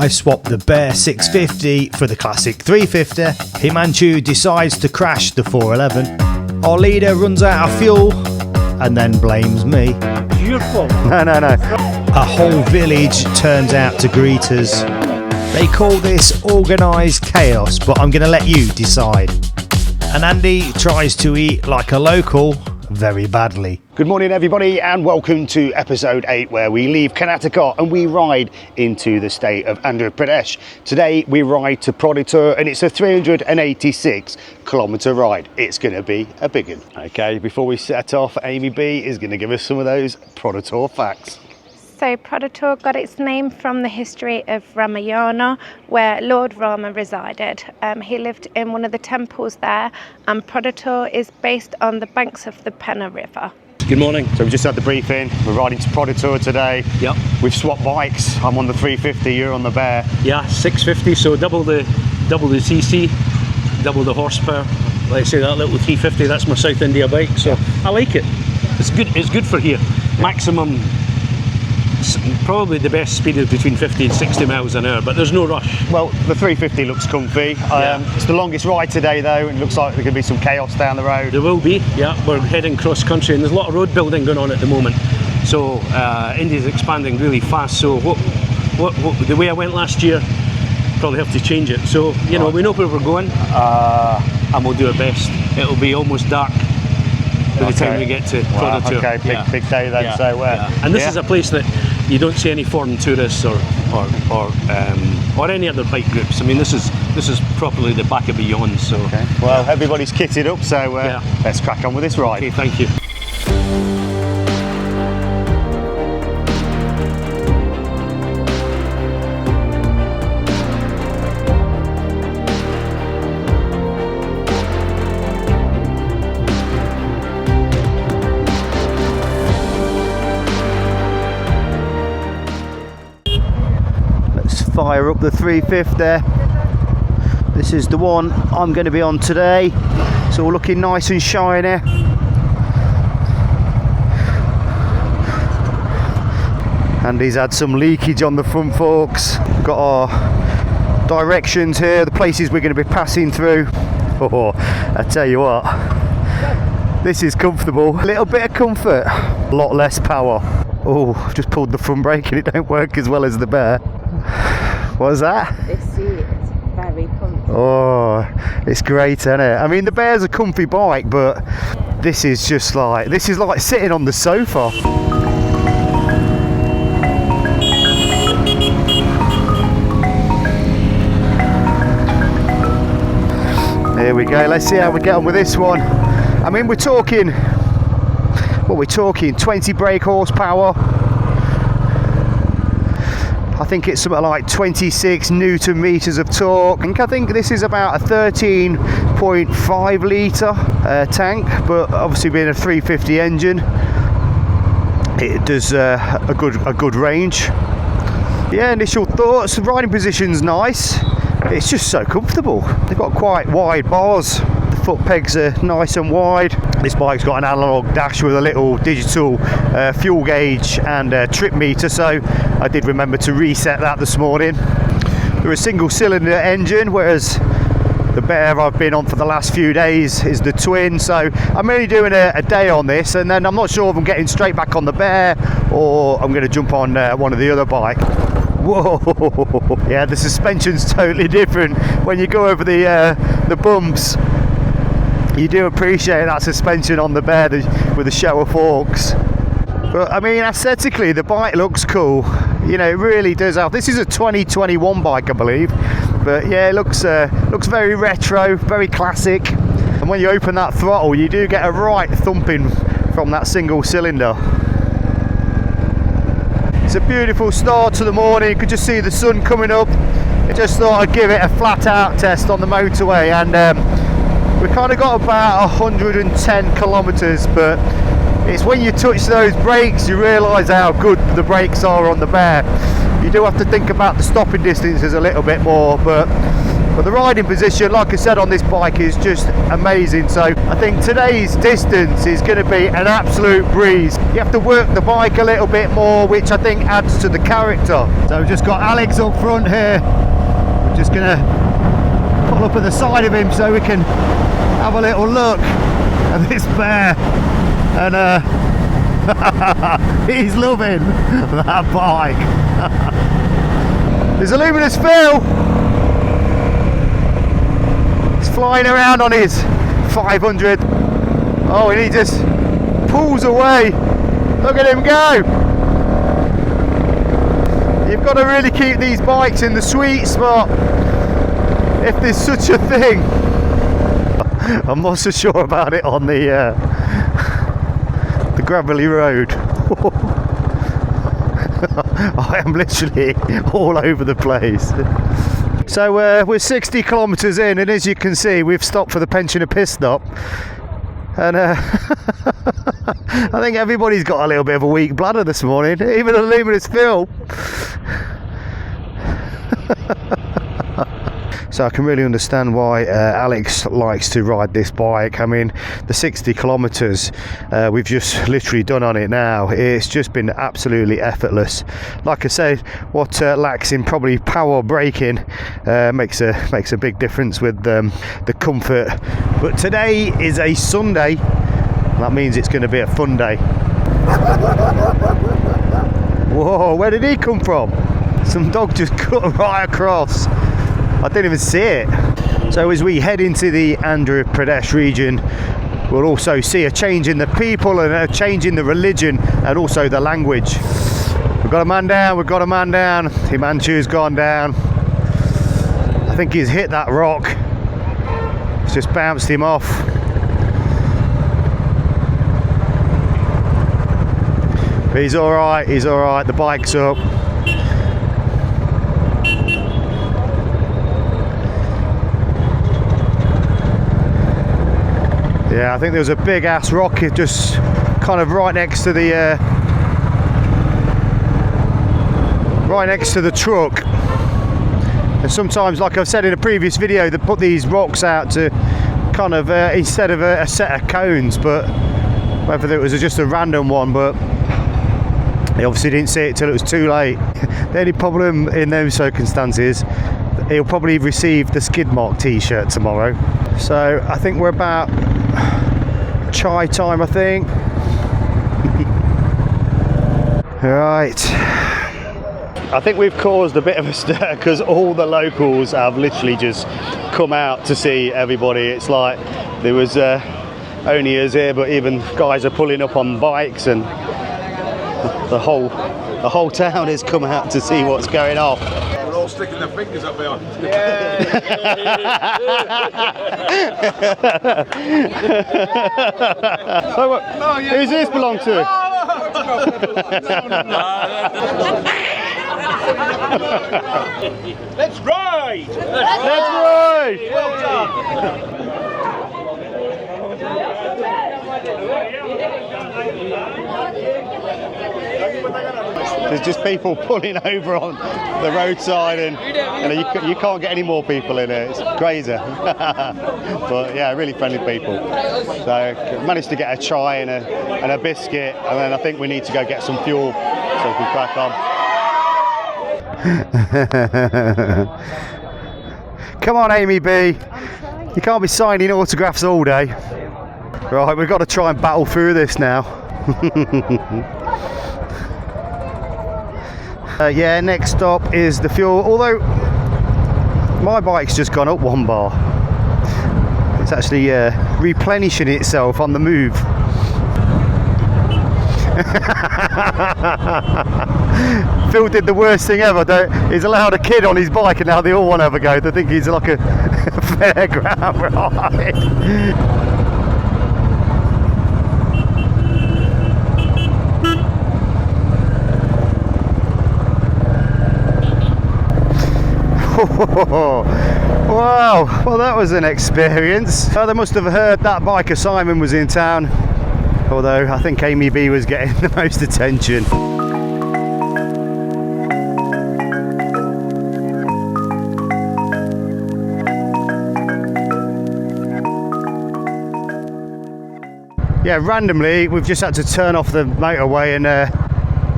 I swapped the Bear 650 for the Classic 350. Himanshu decides to crash the 411. Our leader runs out of fuel and then blames me. It's your fault. No. A whole village turns out to greet us. They call this organised chaos, but I'm going to let you decide. And Andy tries to eat like a local very badly. Good morning everybody and welcome to episode 8 where we leave Karnataka and we ride into the state of Andhra Pradesh. Today we ride to Proddatur and it's a 386 kilometre ride. It's going to be a big one. Okay, before we set off, Amy B is going to give us some of those Proddatur facts. So Proddatur got its name from the history of Ramayana, where Lord Rama resided. He lived in one of the temples there, and Proddatur is based on the banks of the Penna River. Good morning. So we just had the briefing. We're riding to Proddatur today. Yep. We've swapped bikes. I'm on the 350, you're on the Bear. Yeah, 650, so double the cc, double the horsepower. Like I say, that little 350, that's my South India bike, so I like it. It's good for here. Maximum, probably the best speed is between 50 and 60 miles an hour, but there's no rush. Well, the 350 looks comfy. It's the longest ride today though, and it looks like there could be some chaos down the road. There will be, yeah. We're heading cross country and there's a lot of road building going on at the moment. So India's expanding really fast, so what the way I went last year, probably have to change it. So, you know, we know where we're going and we'll do our best. It'll be almost dark by the time we get to Proddatur. Okay, big day then. So, and this is a place that you don't see any foreign tourists or any other bike groups. I mean, this is properly the back of beyond. So, well, everybody's kitted up, so let's crack on with this ride. Okay, thank you. Fire up the 350. This is the one I'm going to be on today. It's all looking nice and shiny. Andy's had some leakage on the front forks. Got our directions here, the places we're going to be passing through. Oh, I tell you what, this is comfortable. A little bit of comfort, a lot less power. Oh, I've just pulled the front brake and it don't work as well as the Bear. What was that? This seat is very comfy. Oh, it's great, isn't it? I mean, the Bear's a comfy bike, but this is like sitting on the sofa. Here we go. Let's see how we get on with this one. I mean, we're talking 20 brake horsepower. I think it's something like 26 Newton meters of torque. I think this is about a 13.5 litre tank, but obviously being a 350 engine, it does a good range. Yeah, initial thoughts, the riding position's nice. It's just so comfortable. They've got quite wide bars. The foot pegs are nice and wide. This bike's got an analog dash with a little digital fuel gauge and trip meter, so I did remember to reset that this morning. They're a single cylinder engine, whereas the Bear I've been on for the last few days is the twin, so I'm only doing a day on this, and then I'm not sure if I'm getting straight back on the Bear or I'm going to jump on one of the other bike. Whoa! Yeah, the suspension's totally different when you go over the bumps. You do appreciate that suspension on the Bear with the shower forks. But I mean, aesthetically, the bike looks cool. You know, it really does have. This is a 2021 bike, I believe. But yeah, it looks very retro, very classic. And when you open that throttle, you do get a right thumping from that single cylinder. It's a beautiful start to the morning. You could just see the sun coming up. I just thought I'd give it a flat out test on the motorway, and we kind of got about 110 kilometres, but it's when you touch those brakes you realise how good the brakes are on the Bear. You do have to think about the stopping distances a little bit more, but But the riding position, like I said, on this bike is just amazing. So I think today's distance is going to be an absolute breeze. You have to work the bike a little bit more, which I think adds to the character. So we've just got Alex up front here. We're just going to pull up at the side of him so we can have a little look at this bear. And he's loving that bike. There's a luminous Phil. He's flying around on his 500. Oh, and he just pulls away. Look at him go. You've got to really keep these bikes in the sweet spot, if there's such a thing. I'm not so sure about it on the gravelly road. I am literally all over the place. So we're 60 kilometres in, and as you can see, we've stopped for the pensioner pit stop. And I think everybody's got a little bit of a weak bladder this morning, even the luminous Phil. So I can really understand why Alex likes to ride this bike. I mean, the 60 kilometres we've just literally done on it now, it's just been absolutely effortless. Like I said, what lacks in probably power braking makes a big difference with the comfort. But today is a Sunday, that means it's going to be a fun day. Whoa, where did he come from? Some dog just cut right across. I didn't even see it. So as we head into the Andhra Pradesh region, we'll also see a change in the people and a change in the religion and also the language. We've got a man down, Himanshu's gone down. I think he's hit that rock. It's just bounced him off. But he's alright, the bike's up. Yeah, I think there was a big ass rock just kind of right next to the truck. And sometimes, like I've said in a previous video, they put these rocks out to kind of instead of a set of cones, but whether it was just a random one, but he obviously didn't see it till it was too late. The only problem in those circumstances, he'll probably receive the skid mark t-shirt tomorrow. So I think we're about chai time, I think. Right. I think we've caused a bit of a stir because all the locals have literally just come out to see everybody. It's like there was only us here, but even guys are pulling up on bikes, and the whole town has come out to see what's going on. We're all sticking their fingers up behind. So, who's this belong to? Let's ride! Let's ride! Well done! There's just people pulling over on the roadside, and you can't get any more people in here. It's crazy. But yeah, really friendly people. So managed to get a chai and a biscuit, and then I think we need to go get some fuel so we can crack on. Come on, Amy B. You can't be signing autographs all day. Right, we've got to try and battle through this now. Yeah, next stop is the fuel, although my bike's just gone up 1 bar. It's actually replenishing itself on the move. Phil did the worst thing ever. He's allowed a kid on his bike and now they all want to have a go. They think he's like a fairground ride. Wow, well that was an experience. They must have heard that biker Simon was in town, although I think Amy B was getting the most attention. Yeah, randomly we've just had to turn off the motorway, and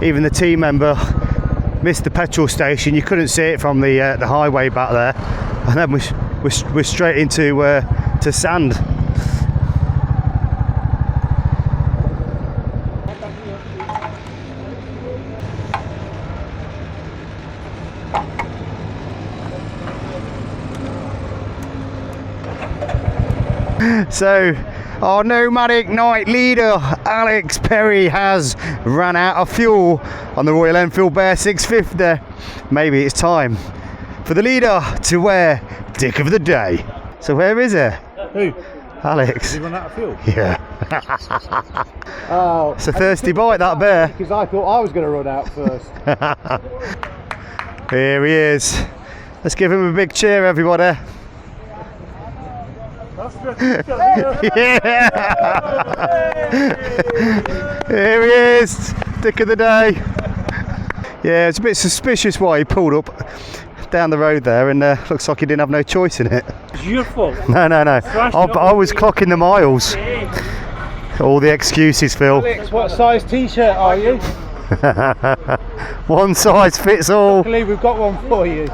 even the team member missed the petrol station. You couldn't see it from the highway back there, and then we're straight into to sand. So our nomadic night leader Alex Perry has ran out of fuel on the Royal Enfield Bear 650. Maybe it's time for the leader to wear Dick of the Day. So where is he? Who? Alex. Did he run out of fuel? Yeah. Oh, It's a thirsty bite, that bear. because I thought I was going to run out first. Here he is. Let's give him a big cheer, everybody. Yeah. Here he is, Dick of the Day. Yeah, it's a bit suspicious why he pulled up down the road there, and looks like he didn't have no choice in it. It's your fault. No. I was clocking the miles. All the excuses, Phil. Alex, what size t-shirt are you? One size fits all. Luckily we've got one for you.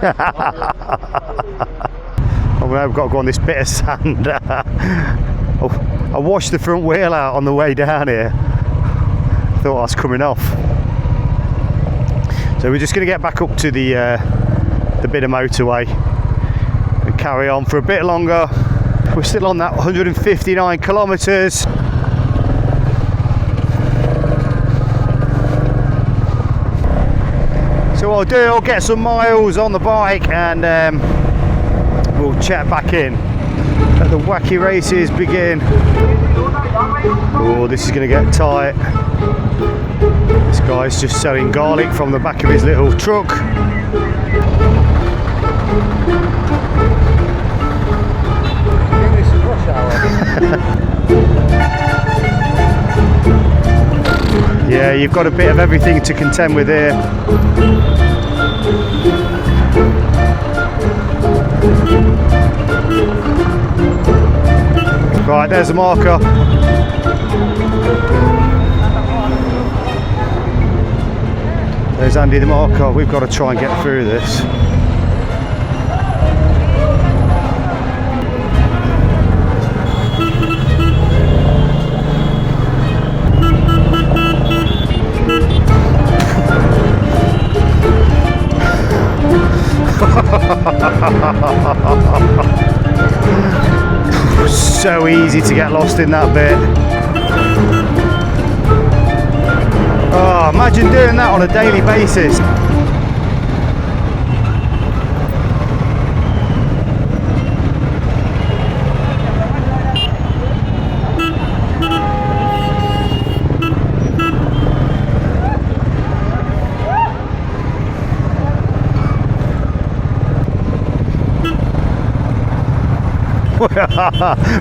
Oh no, we've got to go on this bit of sand. I washed the front wheel out on the way down here. Thought I was coming off. So we're just going to get back up to the bit of motorway and carry on for a bit longer. We're still on that 159 kilometres. So what I'll do, I'll get some miles on the bike, and we'll check back in. Let the wacky races begin. Oh, this is going to get tight. This guy's just selling garlic from the back of his little truck. This is rush hour. Yeah, you've got a bit of everything to contend with here. Right, there's the marker. There's Andy the marker. We've got to try and get through this. So easy to get lost in that bit. Oh, imagine doing that on a daily basis.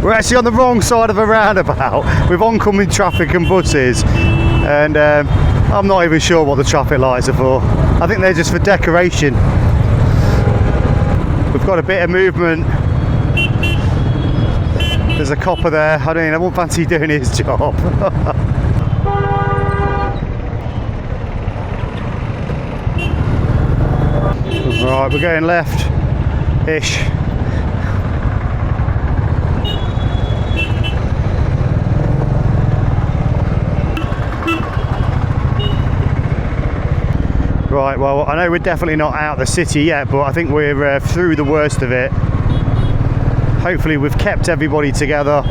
We're actually on the wrong side of a roundabout with oncoming traffic and buses, and I'm not even sure what the traffic lights are for. I think they're just for decoration. We've got a bit of movement. There's a copper there. I won't fancy doing his job. Right, we're going left-ish. Right, well, I know we're definitely not out the city yet, but I think we're through the worst of it. Hopefully we've kept everybody together.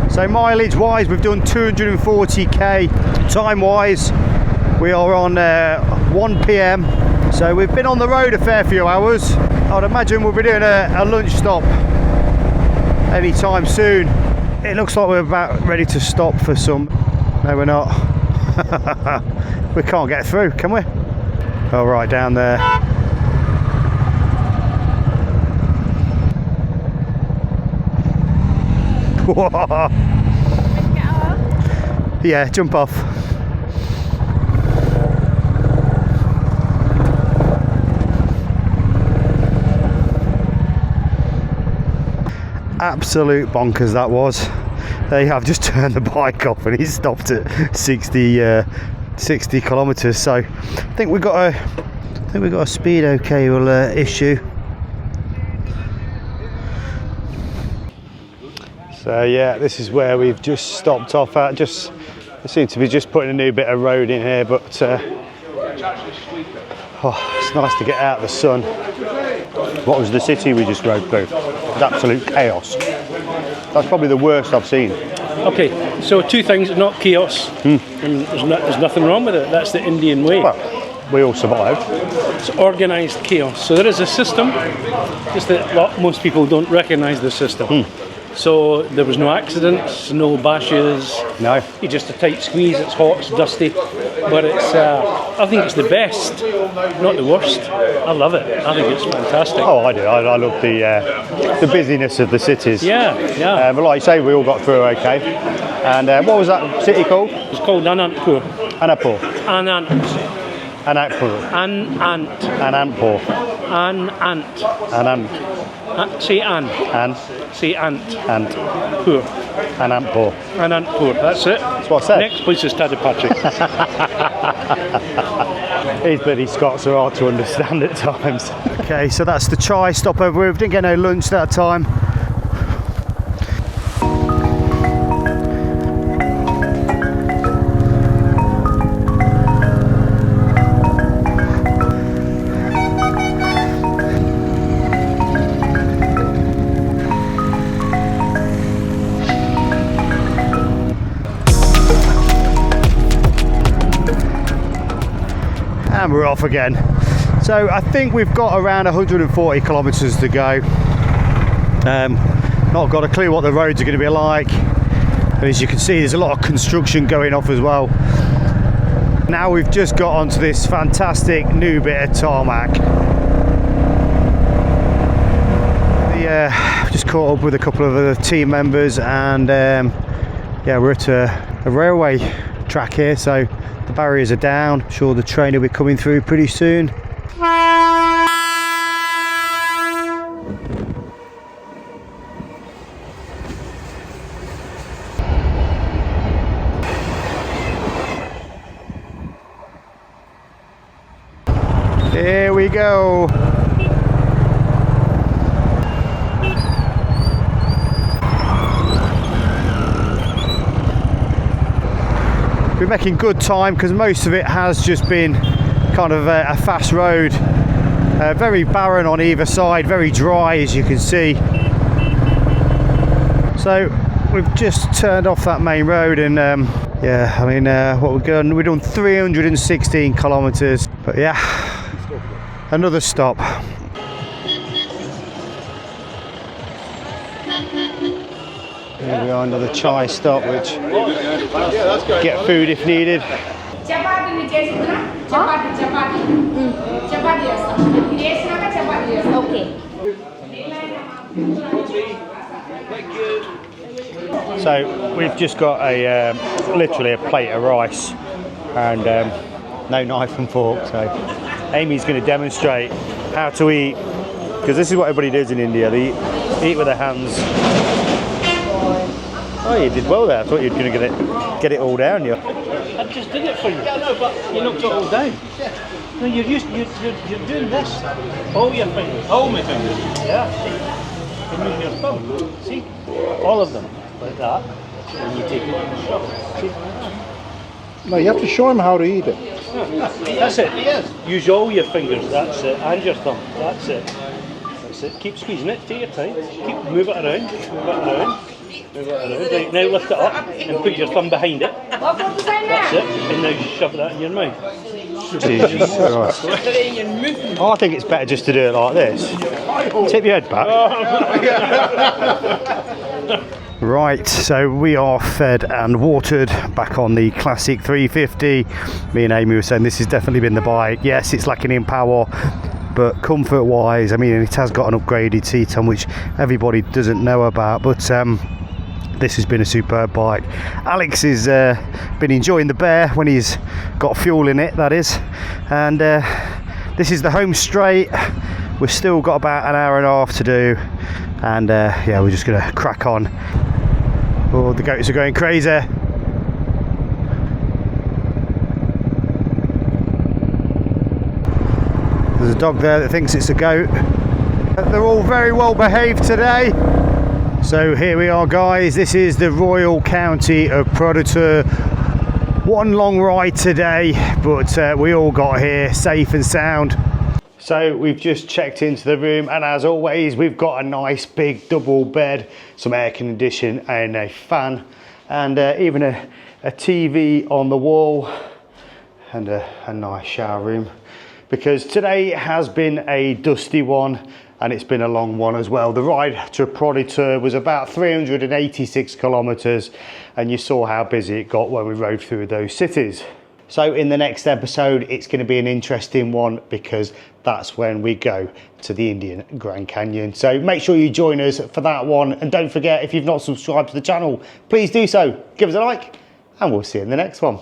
So mileage wise, we've done 240k. Time wise, we are on 1 PM. So we've been on the road a fair few hours. I'd imagine we'll be doing a lunch stop anytime soon. It looks like we're about ready to stop for some. No, we're not. We can't get through, can we? Oh, right down there. Yeah, jump off. Absolute bonkers that was. There you have, just turned the bike off and he's stopped at 60 kilometers. So I think we've got a speedo cable issue. So yeah, this is where we've just stopped off at. They seem to be just putting a new bit of road in here, but it's nice to get out of the sun. What was the city we just rode through? It was absolute chaos. That's probably the worst I've seen. Okay, so two things, not chaos, and there's nothing wrong with it. That's the Indian way. Well, we all survived. It's organised chaos. So there is a system, just that most people don't recognise the system. So there was no accidents, no bashes. No. You're just a tight squeeze. It's hot, it's dusty, but it's. I think it's the best, not the worst. I love it. I think it's fantastic. Oh, I do. I love the busyness of the cities. Yeah. But like you say, we all got through okay. And what was that city called? It's called Anantpur. Anantpur. Anant. Anantpur. Anantpur. Anant. Say An. An. Say Ant. Ant. Pur. Anantpur. Anantpur. That's it. That's what I said. Next place is Proddatur. These bloody Scots are hard to understand at times. Okay, so that's the chai stopover. We didn't get no lunch that time. And we're off again. So I think we've got around 140 kilometers to go. Not got a clue what the roads are going to be like. And as you can see, there's a lot of construction going off as well. Now we've just got onto this fantastic new bit of tarmac. Just caught up with a couple of other team members, and yeah, we're at a railway track here, so the barriers are down. I'm sure the train will be coming through pretty soon. Here we go. We're making good time because most of it has just been kind of a fast road, very barren on either side, very dry as you can see. So we've just turned off that main road, and yeah, I mean we've done 316 kilometers, but yeah, another stop. Here we are, another chai stop, which get food if needed. Okay. So we've just got a literally a plate of rice and no knife and fork. So Amy's going to demonstrate how to eat, because this is what everybody does in India. They eat with their hands. Oh, you did well there. I thought you were going to get it all down. You. I just did it for you. Yeah, no, but you knocked it all down. No, you're doing this. All your fingers. All my fingers. Yeah. You move your thumb. See? All of them. Like that. And you take it and shove. See? No, you have to show him how to eat it. That's it. Use all your fingers. That's it. And your thumb. That's it. That's it. Keep squeezing it. Take your time. Move it around. Move it around. Right, now lift it up and put your thumb behind it. That's it. And now shove that in your mouth. Jesus Christ. Oh, I think it's better just to do it like this. Tip your head back. Right, so we are fed and watered back on the Classic 350. Me and Amy were saying this has definitely been the bike. Yes, it's lacking in power, but comfort wise, I mean, it has got an upgraded seat on, which everybody doesn't know about, but this has been a superb bike. Alex has been enjoying the Bear when he's got fuel in it, that is. And this is the home straight. We've still got about an hour and a half to do, and yeah, we're just gonna crack on. Oh, the goats are going crazy. There's a dog there that thinks it's a goat. They're all very well behaved today. So here we are, guys. This is the Royal County of Proddatur. One long ride today, but we all got here safe and sound. So we've just checked into the room, and as always we've got a nice big double bed, some air conditioning and a fan, and even a TV on the wall, and a nice shower room, because today has been a dusty one and it's been a long one as well. The ride to Proddatur was about 386 kilometres, and you saw how busy it got when we rode through those cities. So in the next episode, it's going to be an interesting one, because that's when we go to the Indian Grand Canyon. So make sure you join us for that one. And don't forget, if you've not subscribed to the channel, please do so. Give us a like, and we'll see you in the next one.